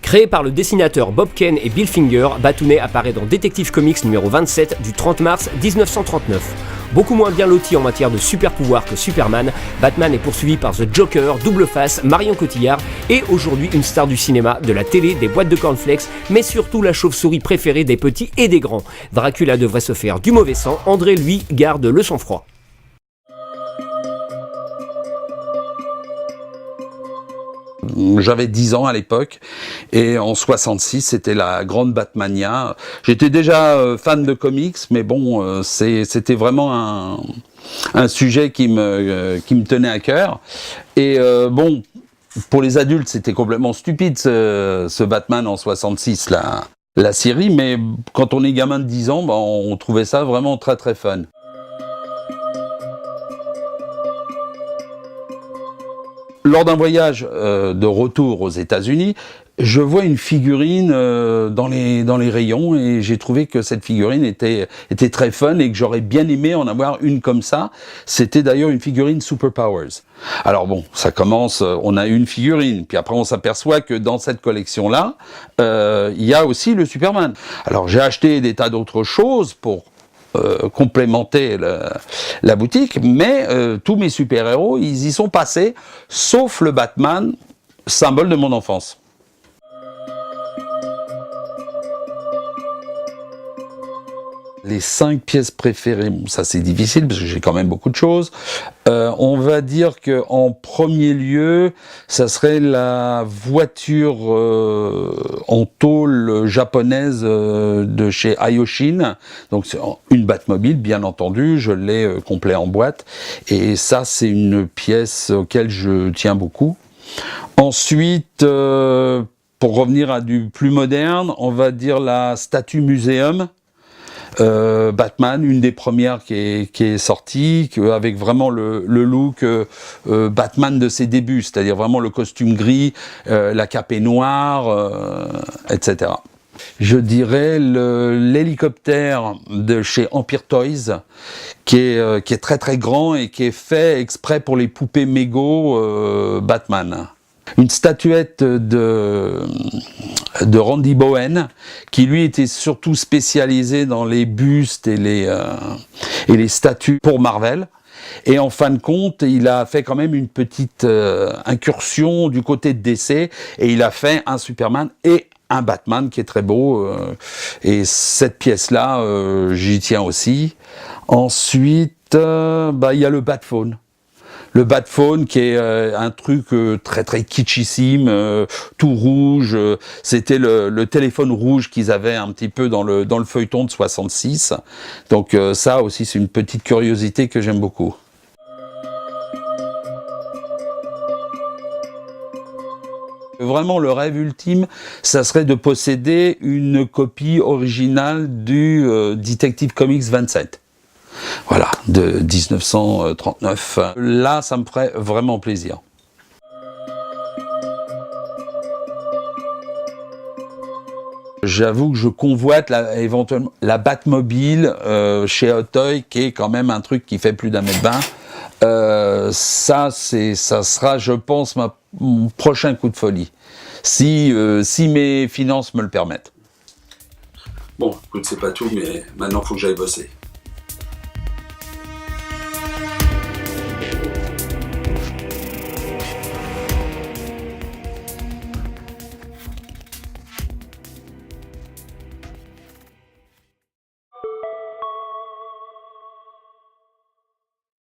Créé par le dessinateur Bob Kane et Bill Finger, Batounet apparaît dans Detective Comics numéro 27 du 30 mars 1939. Beaucoup moins bien loti en matière de super pouvoirs que Superman, Batman est poursuivi par The Joker, Double Face, Marion Cotillard et aujourd'hui une star du cinéma, de la télé, des boîtes de cornflakes, mais surtout la chauve-souris préférée des petits et des grands. Dracula devrait se faire du mauvais sang, André lui garde le sang-froid. J'avais 10 ans à l'époque et en 66 c'était la grande Batmania. J'étais déjà fan de comics, mais bon, c'était vraiment un sujet qui me tenait à cœur. Et bon, pour les adultes c'était complètement stupide ce Batman en 66 la série, mais quand on est gamin de 10 ans, on trouvait ça vraiment très très fun. Lors d'un voyage de retour aux États-Unis, je vois une figurine dans les rayons et j'ai trouvé que cette figurine était très fun et que j'aurais bien aimé en avoir une comme ça. C'était d'ailleurs une figurine Superpowers. Alors bon, ça commence, on a une figurine, puis après on s'aperçoit que dans cette collection-là, il y a aussi le Superman. Alors j'ai acheté des tas d'autres choses pour complémenter la boutique, mais tous mes super-héros, ils y sont passés, sauf le Batman, symbole de mon enfance. Les 5 pièces préférées, ça c'est difficile parce que j'ai quand même beaucoup de choses. On va dire que en premier lieu, ça serait la voiture en tôle japonaise de chez Aioshin. Donc c'est une Batmobile, bien entendu, je l'ai complet en boîte. Et ça, c'est une pièce auquel je tiens beaucoup. Ensuite, pour revenir à du plus moderne, on va dire la statue muséum. Batman, une des premières qui est sortie, avec vraiment le look Batman de ses débuts, c'est-à-dire vraiment le costume gris, la cape est noire, etc. Je dirais l'hélicoptère de chez Empire Toys, qui est très très grand et qui est fait exprès pour les poupées Mego Batman. Une statuette de Randy Bowen, qui lui était surtout spécialisé dans les bustes et les statues pour Marvel. Et en fin de compte, il a fait quand même une petite incursion du côté de DC, et il a fait un Superman et un Batman qui est très beau. Et cette pièce-là, j'y tiens aussi. Ensuite, il y a le Batphone. Le Batphone qui est un truc très très kitschissime, tout rouge. C'était le téléphone rouge qu'ils avaient un petit peu dans le feuilleton de 66. Donc ça aussi c'est une petite curiosité que j'aime beaucoup. Vraiment le rêve ultime, ça serait de posséder une copie originale du Detective Comics 27. Voilà, de 1939. Là, ça me ferait vraiment plaisir. J'avoue que je convoite éventuellement la Batmobile chez Hot Toys, qui est quand même un truc qui fait plus d'1,20 m. Ça sera, je pense, mon prochain coup de folie, si mes finances me le permettent. Bon, écoute, c'est pas tout, mais maintenant, il faut que j'aille bosser.